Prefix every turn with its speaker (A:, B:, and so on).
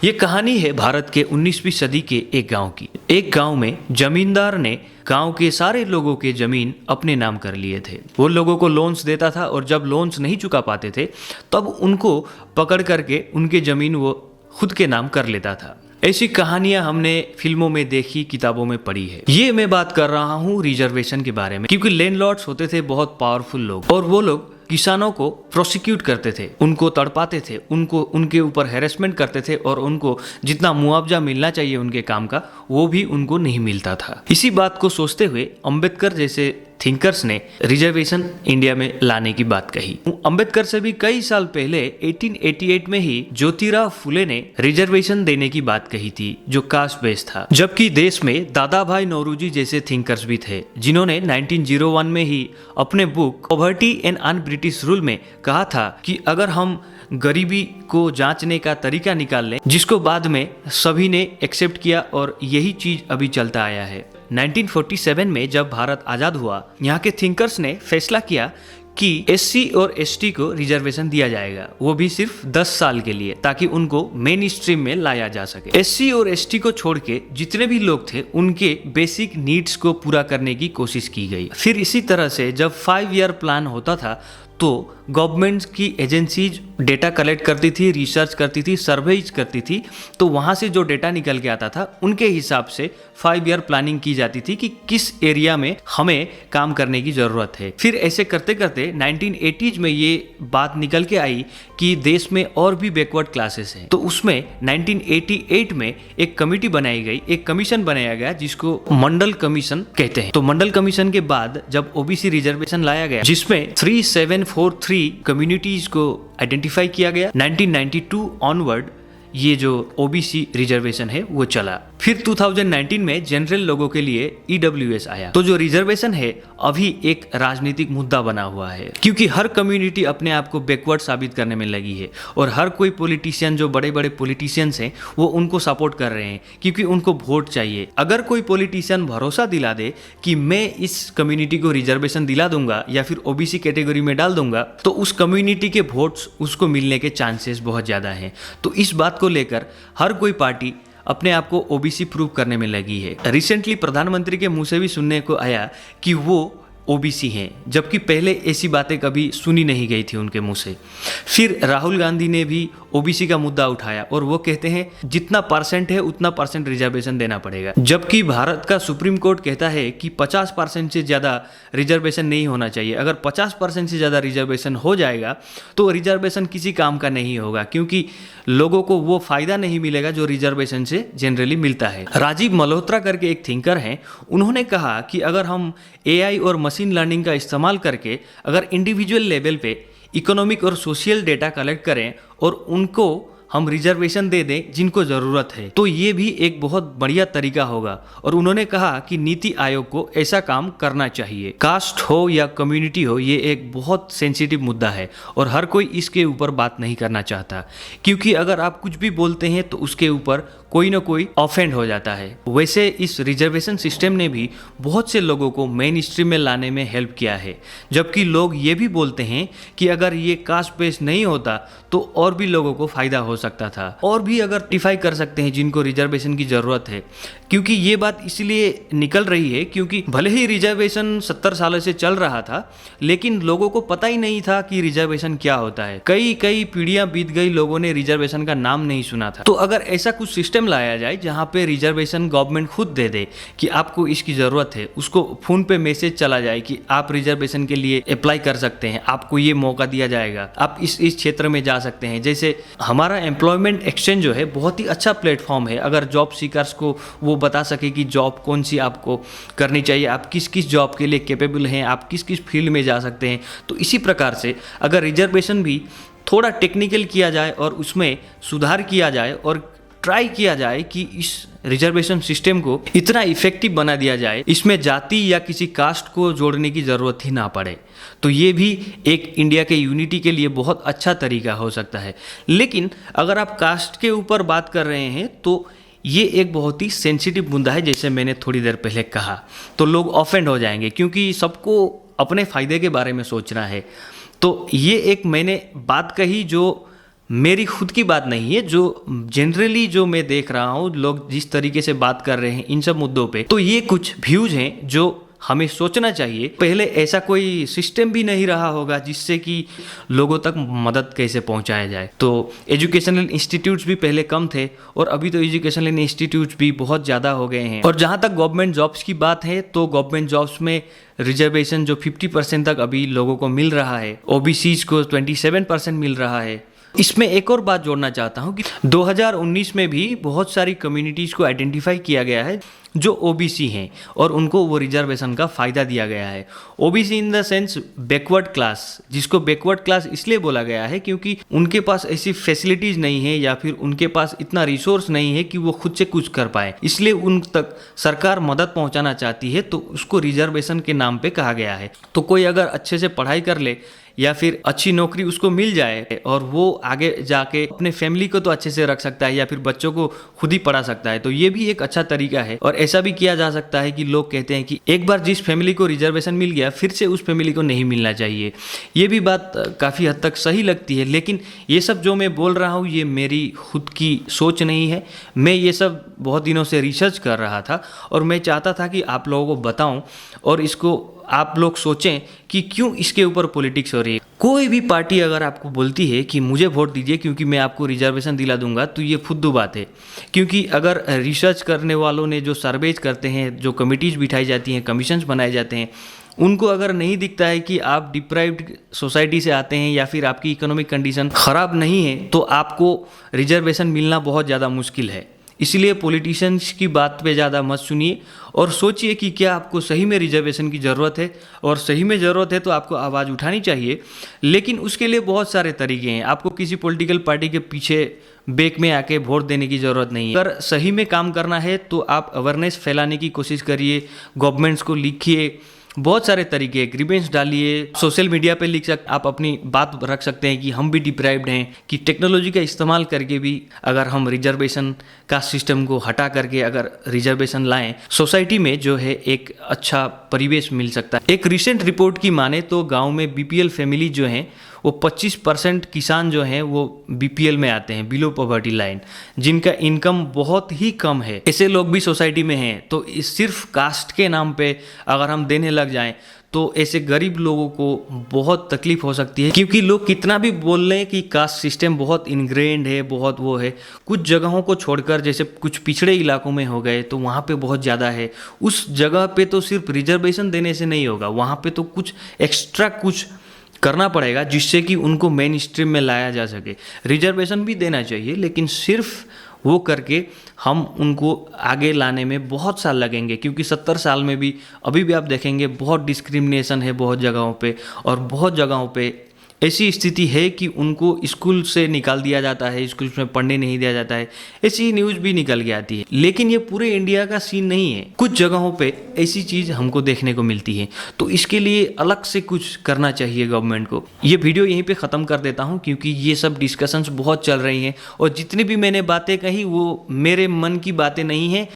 A: ये कहानी है भारत के 19वीं सदी के एक गांव की। एक गांव में जमींदार ने गांव के सारे लोगों के जमीन अपने नाम कर लिए थे। वो लोगों को लोन्स देता था और जब लोन्स नहीं चुका पाते थे तब उनको पकड़ करके उनके जमीन वो खुद के नाम कर लेता था। ऐसी कहानियां हमने फिल्मों में देखी, किताबों में पढ़ी है। ये मैं बात कर रहा हूँ रिजर्वेशन के बारे में, क्योंकि लैंडलॉर्ड्स होते थे बहुत पावरफुल लोग और वो लोग किसानों को प्रोसिक्यूट करते थे, उनको तड़पाते थे, उनके ऊपर हैरेसमेंट करते थे और उनको जितना मुआवजा मिलना चाहिए उनके काम का वो भी उनको नहीं मिलता था। इसी बात को सोचते हुए अंबेडकर जैसे थिंकर्स ने रिजर्वेशन इंडिया में लाने की बात कही। अंबेडकर से भी कई साल पहले 1888 में ही ज्योतिराव फुले ने रिजर्वेशन देने की बात कही थी जो कास्ट बेस्ड था। जबकि देश में दादा भाई नौरोजी जैसे थिंकर्स भी थे जिन्होंने 1901 में ही अपने book poverty and un British rule में कहा था कि अगर हम गरीबी को जांचने का तरीका निकाल लें, जिसको बाद में सभी ने एक्सेप्ट किया और यही चीज अभी चलता आया है। 1947 में जब भारत आजाद हुआ, यहाँ के थिंकर्स ने फैसला किया कि एससी और एसटी को रिजर्वेशन दिया जाएगा, वो भी सिर्फ 10 साल के लिए, ताकि उनको मेन स्ट्रीम में लाया जा सके। एससी और एसटी को छोड़ के जितने भी लोग थे उनके बेसिक नीड्स को पूरा करने की कोशिश की गई। फिर इसी तरह से जब 5 ईयर प्लान होता था तो गवर्नमेंट की एजेंसीज डेटा कलेक्ट करती थी, रिसर्च करती थी, सर्वेज करती थी, तो वहाँ से जो डेटा निकल के आता था उनके हिसाब से 5 ईयर प्लानिंग की जाती थी कि किस एरिया में हमें काम करने की ज़रूरत है। फिर ऐसे करते करते 1980s में ये बात निकल के आई कि देश में और भी बैकवर्ड क्लासेस हैं, तो उसमें 1988 में एक कमेटी बनाई गई, एक कमीशन बनाया गया जिसको मंडल कमीशन कहते हैं। तो मंडल कमीशन के बाद जब ओबीसी रिजर्वेशन लाया गया जिसमें 3743 कम्युनिटीज को आइडेंटिफाई किया गया, 1992 ऑनवर्ड ये जो ओबीसी रिजर्वेशन है वो चला। फिर 2019 में जनरल लोगों के लिए ईडब्ल्यूएस आया। तो जो रिजर्वेशन है अभी एक राजनीतिक मुद्दा बना हुआ है, क्योंकि हर कम्युनिटी अपने आप को बैकवर्ड साबित करने में लगी है और हर कोई पॉलिटिशियन, जो बड़े बड़े पॉलिटिशियंस हैं, वो उनको सपोर्ट कर रहे हैं क्योंकि उनको वोट चाहिए। अगर कोई पॉलिटिशियन भरोसा दिला दे कि मैं इस कम्युनिटी को रिजर्वेशन दिला दूंगा या फिर ओबीसी कैटेगरी में डाल दूंगा, तो उस कम्युनिटी के वोट्स उसको मिलने के चांसेस बहुत ज़्यादा हैं। तो इस बात को लेकर हर कोई पार्टी अपने आप को ओबीसी प्रूव करने में लगी है। रिसेंटली प्रधानमंत्री के मुंह से भी सुनने को आया कि वो ओबीसी हैं, जबकि पहले ऐसी बातें कभी सुनी नहीं गई थी उनके मुंह से। फिर राहुल गांधी ने भी ओबीसी का मुद्दा उठाया और वो कहते हैं जितना परसेंट है उतना परसेंट रिजर्वेशन देना पड़ेगा, जबकि भारत का सुप्रीम कोर्ट कहता है कि 50% से ज़्यादा रिजर्वेशन नहीं होना चाहिए। अगर 50% से ज़्यादा रिजर्वेशन हो जाएगा तो रिजर्वेशन किसी काम का नहीं होगा, क्योंकि लोगों को वो फायदा नहीं मिलेगा जो रिजर्वेशन से जनरली मिलता है। राजीव मल्होत्रा करके एक थिंकर हैं, उन्होंने कहा कि अगर हम एआई और मशीन लर्निंग का इस्तेमाल करके अगर इंडिविजुअल लेवल पे इकोनॉमिक और सोशल डेटा कलेक्ट करें और उनको हम रिजर्वेशन दे दें जिनको ज़रूरत है, तो ये भी एक बहुत बढ़िया तरीका होगा। और उन्होंने कहा कि नीति आयोग को ऐसा काम करना चाहिए। कास्ट हो या कम्युनिटी हो, ये एक बहुत सेंसिटिव मुद्दा है और हर कोई इसके ऊपर बात नहीं करना चाहता, क्योंकि अगर आप कुछ भी बोलते हैं तो उसके ऊपर कोई ना कोई ऑफेंड हो जाता है। वैसे इस रिजर्वेशन सिस्टम ने भी बहुत से लोगों को मेन स्ट्रीम में लाने में हेल्प किया है, जबकि लोग ये भी बोलते हैं कि अगर ये कास्ट बेस्ड नहीं होता तो और भी लोगों को फायदा हो सकता था, और भी अगर टिफाई कर सकते हैं जिनको रिजर्वेशन की ज़रूरत है। क्योंकि ये बात इसलिए निकल रही है क्योंकि भले ही रिजर्वेशन 70 सालों से चल रहा था, लेकिन लोगों को पता ही नहीं था कि रिजर्वेशन क्या होता है। कई पीढ़ियां बीत गई, लोगों ने रिजर्वेशन का नाम नहीं सुना था। तो अगर ऐसा कुछ सिस्टम लाया जाए जहां पे रिजर्वेशन गवर्नमेंट खुद दे दे कि आपको इसकी ज़रूरत है, उसको फ़ोन पे मैसेज चला जाए कि आप रिजर्वेशन के लिए अप्लाई कर सकते हैं, आपको ये मौका दिया जाएगा, आप इस क्षेत्र में जा सकते हैं। जैसे हमारा एम्प्लॉयमेंट एक्सचेंज जो है बहुत ही अच्छा प्लेटफॉर्म है, अगर जॉब सीकर्स को वो बता सके कि जॉब कौन सी आपको करनी चाहिए, आप किस किस जॉब के लिए कैपेबल हैं, आप किस किस फील्ड में जा सकते हैं। तो इसी प्रकार से अगर रिजर्वेशन भी थोड़ा टेक्निकल किया जाए और उसमें सुधार किया जाए और ट्राई किया जाए कि इस रिजर्वेशन सिस्टम को इतना इफेक्टिव बना दिया जाए, इसमें जाति या किसी कास्ट को जोड़ने की ज़रूरत ही ना पड़े, तो ये भी एक इंडिया के यूनिटी के लिए बहुत अच्छा तरीका हो सकता है। लेकिन अगर आप कास्ट के ऊपर बात कर रहे हैं तो ये एक बहुत ही सेंसिटिव मुद्दा है, जैसे मैंने थोड़ी देर पहले कहा, तो लोग ऑफेंड हो जाएंगे क्योंकि सबको अपने फ़ायदे के बारे में सोचना है। तो ये एक मैंने बात कही जो मेरी खुद की बात नहीं है, जो जनरली जो मैं देख रहा हूँ लोग जिस तरीके से बात कर रहे हैं इन सब मुद्दों पे, तो ये कुछ व्यूज हैं जो हमें सोचना चाहिए। पहले ऐसा कोई सिस्टम भी नहीं रहा होगा जिससे कि लोगों तक मदद कैसे पहुंचाया जाए। तो एजुकेशनल इंस्टीट्यूट्स भी पहले कम थे और अभी तो एजुकेशनल इंस्टीट्यूट्स भी बहुत ज़्यादा हो गए हैं। और जहाँ तक गवर्नमेंट जॉब्स की बात है तो गवर्नमेंट जॉब्स में रिजर्वेशन जो 50% तक अभी लोगों को मिल रहा है, ओबीसीज को 27% मिल रहा है। इसमें एक और बात जोड़ना चाहता हूँ कि 2019 में भी बहुत सारी कम्युनिटीज़ को आइडेंटिफाई किया गया है जो ओबीसी हैं और उनको वो रिजर्वेशन का फ़ायदा दिया गया है। OBC in the sense backward class, जिसको बैकवर्ड क्लास इसलिए बोला गया है क्योंकि उनके पास ऐसी फैसिलिटीज़ नहीं है या फिर उनके पास इतना रिसोर्स नहीं है कि वो खुद से कुछ कर पाए, इसलिए उन तक सरकार मदद पहुंचाना चाहती है, तो उसको रिजर्वेशन के नाम पे कहा गया है। तो कोई अगर अच्छे से पढ़ाई कर ले या फिर अच्छी नौकरी उसको मिल जाए और वो आगे जाके अपने फैमिली को तो अच्छे से रख सकता है या फिर बच्चों को खुद ही पढ़ा सकता है, तो ये भी एक अच्छा तरीका है। और ऐसा भी किया जा सकता है कि लोग कहते हैं कि एक बार जिस फैमिली को रिजर्वेशन मिल गया फिर से उस फैमिली को नहीं मिलना चाहिए। ये भी बात काफ़ी हद तक सही लगती है, लेकिन ये सब जो मैं बोल रहा हूँ ये मेरी खुद की सोच नहीं है। मैं ये सब बहुत दिनों से रिसर्च कर रहा था और मैं चाहता था कि आप लोगों को बताऊँ और इसको आप लोग सोचें कि क्यों इसके ऊपर पॉलिटिक्स हो रही है। कोई भी पार्टी अगर आपको बोलती है कि मुझे वोट दीजिए क्योंकि मैं आपको रिजर्वेशन दिला दूंगा, तो ये फुद्दू बात है। क्योंकि अगर रिसर्च करने वालों ने जो सर्वेज करते हैं, जो कमिटीज़ बिठाई जाती हैं, कमीशंस बनाए जाते हैं, उनको अगर नहीं दिखता है कि आप डिप्राइव्ड सोसाइटी से आते हैं या फिर आपकी इकोनॉमिक कंडीशन ख़राब नहीं है, तो आपको रिजर्वेशन मिलना बहुत ज़्यादा मुश्किल है। इसलिए पॉलिटिशियंस की बात पे ज़्यादा मत सुनिए और सोचिए कि क्या आपको सही में रिजर्वेशन की ज़रूरत है, और सही में ज़रूरत है तो आपको आवाज़ उठानी चाहिए। लेकिन उसके लिए बहुत सारे तरीके हैं। आपको किसी पॉलिटिकल पार्टी के पीछे बैक में आके वोट देने की ज़रूरत नहीं है। अगर सही में काम करना है तो आप अवेयरनेस फैलाने की कोशिश करिए, गवर्नमेंट्स को लिखिए, बहुत सारे तरीके, ग्रीवेंस डालिए, सोशल मीडिया पे लिख सकते, आप अपनी बात रख सकते हैं कि हम भी डिप्राइव्ड हैं, कि टेक्नोलॉजी का इस्तेमाल करके भी अगर हम रिजर्वेशन का सिस्टम को हटा करके अगर रिजर्वेशन लाएं, सोसाइटी में जो है एक अच्छा परिवेश मिल सकता है। एक रिसेंट रिपोर्ट की माने तो गांव में बीपीएल फैमिली जो हैं वो 25% किसान जो हैं वो बीपीएल में आते हैं, बिलो पॉवर्टी लाइन, जिनका इनकम बहुत ही कम है। ऐसे लोग भी सोसाइटी में हैं। तो इस सिर्फ कास्ट के नाम पे अगर हम देने लग जाएं तो ऐसे गरीब लोगों को बहुत तकलीफ हो सकती है। क्योंकि लोग कितना भी बोल रहे हैं कि कास्ट सिस्टम बहुत इनग्रेन्ड है, बहुत वो है, कुछ जगहों को छोड़कर जैसे कुछ पिछड़े इलाकों में हो गए तो वहाँ पे बहुत ज़्यादा है। उस जगह पे तो सिर्फ रिजर्वेशन देने से नहीं होगा, वहाँ पे तो कुछ एक्स्ट्रा कुछ करना पड़ेगा जिससे कि उनको मेन स्ट्रीम में लाया जा सके। रिजर्वेशन भी देना चाहिए, लेकिन सिर्फ वो करके हम उनको आगे लाने में बहुत साल लगेंगे। क्योंकि 70 साल में भी अभी भी आप देखेंगे बहुत डिस्क्रिमिनेशन है बहुत जगहों पे, और बहुत जगहों पे ऐसी स्थिति है कि उनको स्कूल से निकाल दिया जाता है, स्कूल में पढ़ने नहीं दिया जाता है। ऐसी न्यूज़ भी निकल के आती है। लेकिन ये पूरे इंडिया का सीन नहीं है, कुछ जगहों पे ऐसी चीज़ हमको देखने को मिलती है। तो इसके लिए अलग से कुछ करना चाहिए गवर्नमेंट को। ये वीडियो यहीं पे ख़त्म कर देता हूँ क्योंकि ये सब डिस्कशंस बहुत चल रही हैं और जितनी भी मैंने बातें कही वो मेरे मन की बातें नहीं हैं,